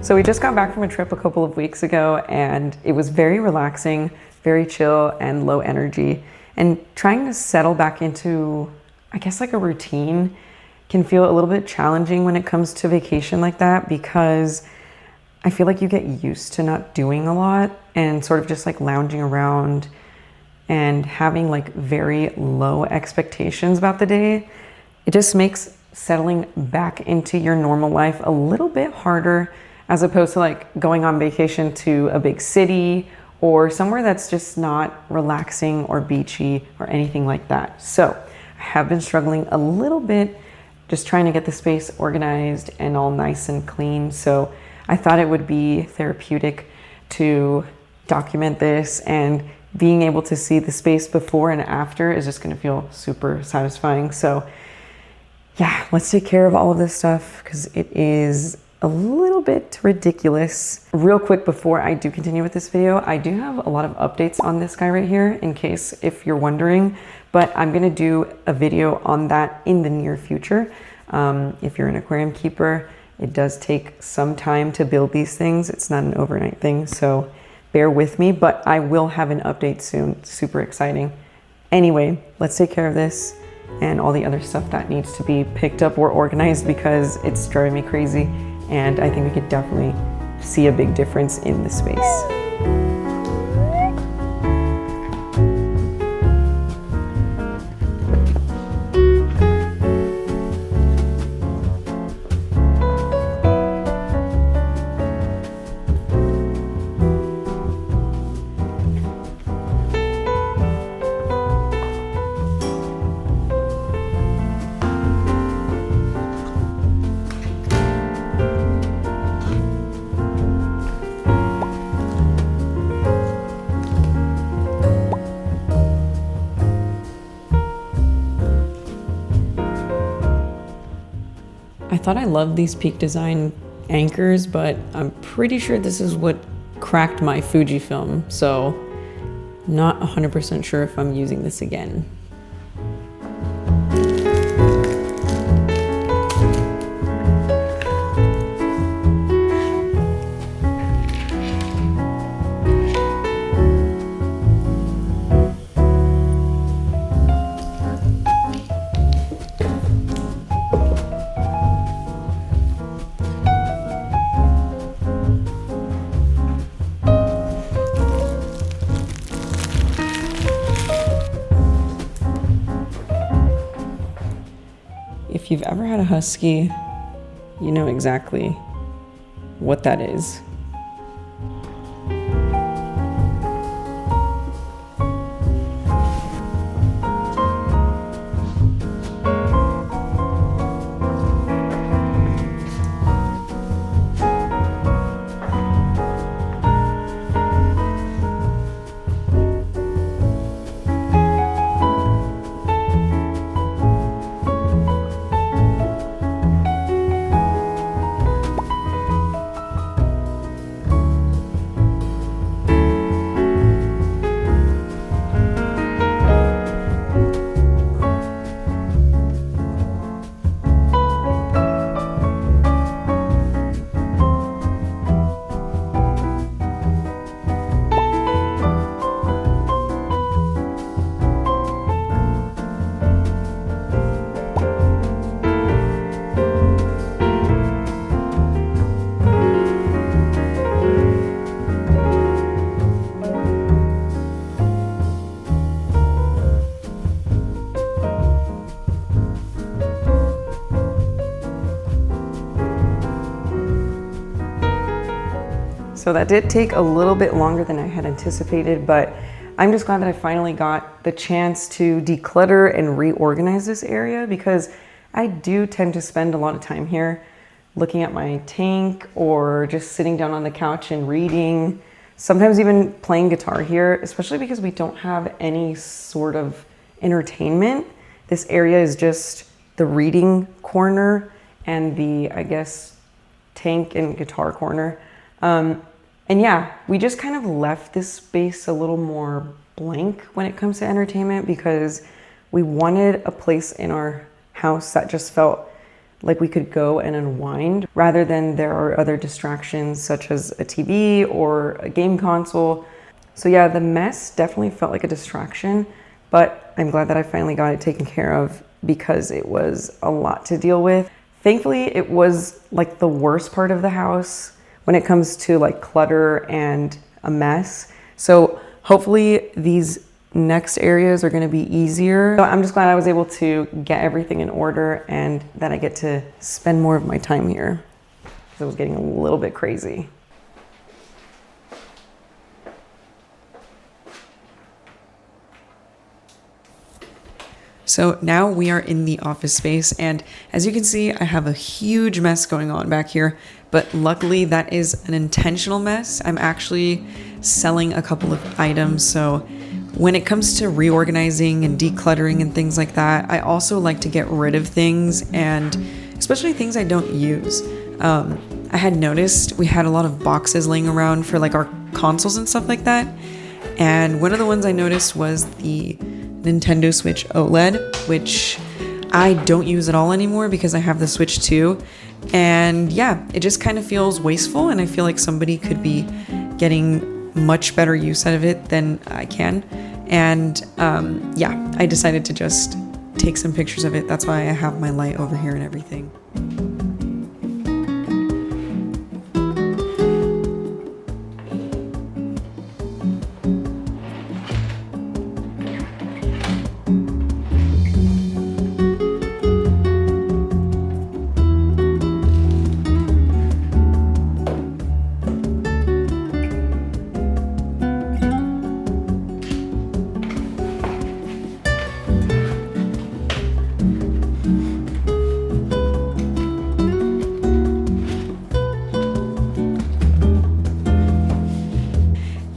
So we just got back from a trip a couple of weeks ago and it was very relaxing, very chill and low energy. And trying to settle back into, I guess, like a routine can feel a little bit challenging when it comes to vacation like that, because I feel like you get used to not doing a lot and sort of just like lounging around and having like very low expectations about the day. It just makes settling back into your normal life a little bit harder, as opposed to like going on vacation to a big city or somewhere that's just not relaxing or beachy or anything like that. So I have been struggling a little bit just trying to get the space organized and all nice and clean. So I thought it would be therapeutic to document this, and being able to see the space before and after is just gonna feel super satisfying. So yeah, let's take care of all of this stuff because it is a little bit ridiculous. Real quick before I do continue with this video, I do have a lot of updates on this guy right here in case if you're wondering, but I'm gonna do a video on that in the near future. If you're an aquarium keeper, it does take some time to build these things. It's not an overnight thing, so bear with me, but I will have an update soon. Super exciting. Anyway, let's take care of this and all the other stuff that needs to be picked up or organized because it's driving me crazy. And I think we could definitely see a big difference in the space. I thought I loved these Peak Design anchors, but I'm pretty sure this is what cracked my Fujifilm, so not 100% sure if I'm using this again. If you've ever had a husky, you know exactly what that is. So that did take a little bit longer than I had anticipated, but I'm just glad that I finally got the chance to declutter and reorganize this area, because I do tend to spend a lot of time here looking at my tank or just sitting down on the couch and reading, sometimes even playing guitar here, especially because we don't have any sort of entertainment. This area is just the reading corner and the, I guess, tank and guitar corner. And yeah, we just kind of left this space a little more blank when it comes to entertainment, because we wanted a place in our house that just felt like we could go and unwind rather than there are other distractions such as a TV or a game console. So yeah, the mess definitely felt like a distraction, but I'm glad that I finally got it taken care of because it was a lot to deal with. Thankfully, it was like the worst part of the house when it comes to like clutter and a mess. So hopefully these next areas are going to be easier. So I'm just glad I was able to get everything in order and that I get to spend more of my time here because it was getting a little bit crazy. So now we are in the office space, and as you can see, I have a huge mess going on back here, but luckily that is an intentional mess. I'm actually selling a couple of items, so when it comes to reorganizing and decluttering and things like that, I also like to get rid of things, and especially things I don't use. I had noticed we had a lot of boxes laying around for like our consoles and stuff like that, and one of the ones I noticed was the Nintendo Switch OLED, which I don't use at all anymore because I have the Switch 2. And yeah, it just kind of feels wasteful, and I feel like somebody could be getting much better use out of it than I can. And yeah, I decided to just take some pictures of it. That's why I have my light over here and everything.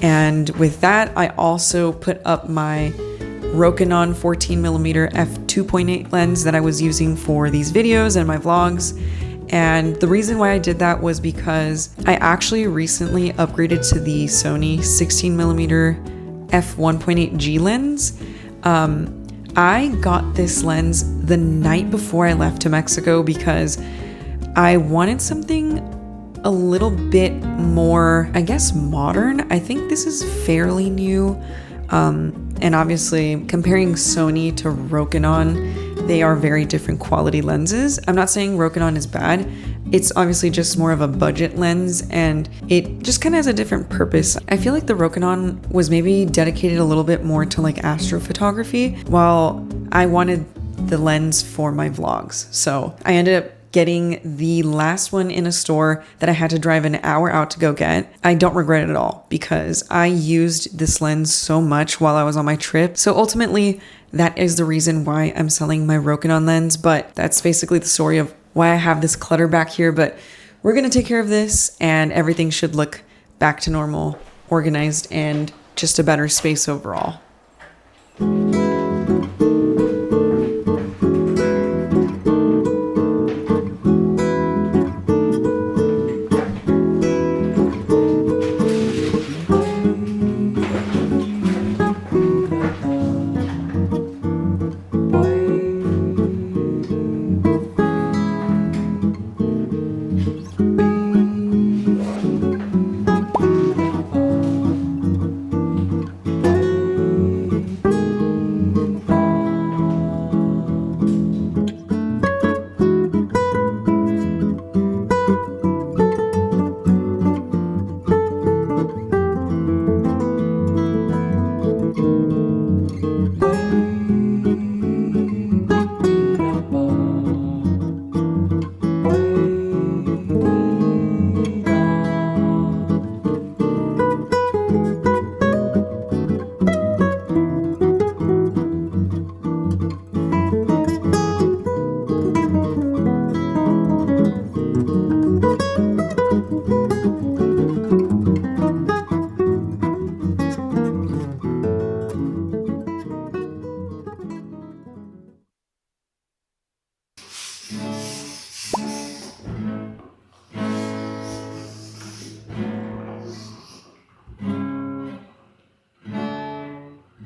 And with that, I also put up my Rokinon 14mm f2.8 lens that I was using for these videos and my vlogs. And the reason why I did that was because I actually recently upgraded to the Sony 16mm f1.8G lens. I got this lens the night before I left to Mexico because I wanted something a little bit more, I guess, modern. I think this is fairly new. And obviously comparing Sony to Rokinon, they are very different quality lenses. I'm not saying Rokinon is bad. It's obviously just more of a budget lens, and it just kind of has a different purpose. I feel like the Rokinon was maybe dedicated a little bit more to like astrophotography, while I wanted the lens for my vlogs. So I ended up getting the last one in a store that I had to drive an hour out to go get. I don't regret it at all because I used this lens so much while I was on my trip. So ultimately, that is the reason why I'm selling my Rokinon lens, but that's basically the story of why I have this clutter back here. But we're gonna take care of this and everything should look back to normal, organized, and just a better space overall.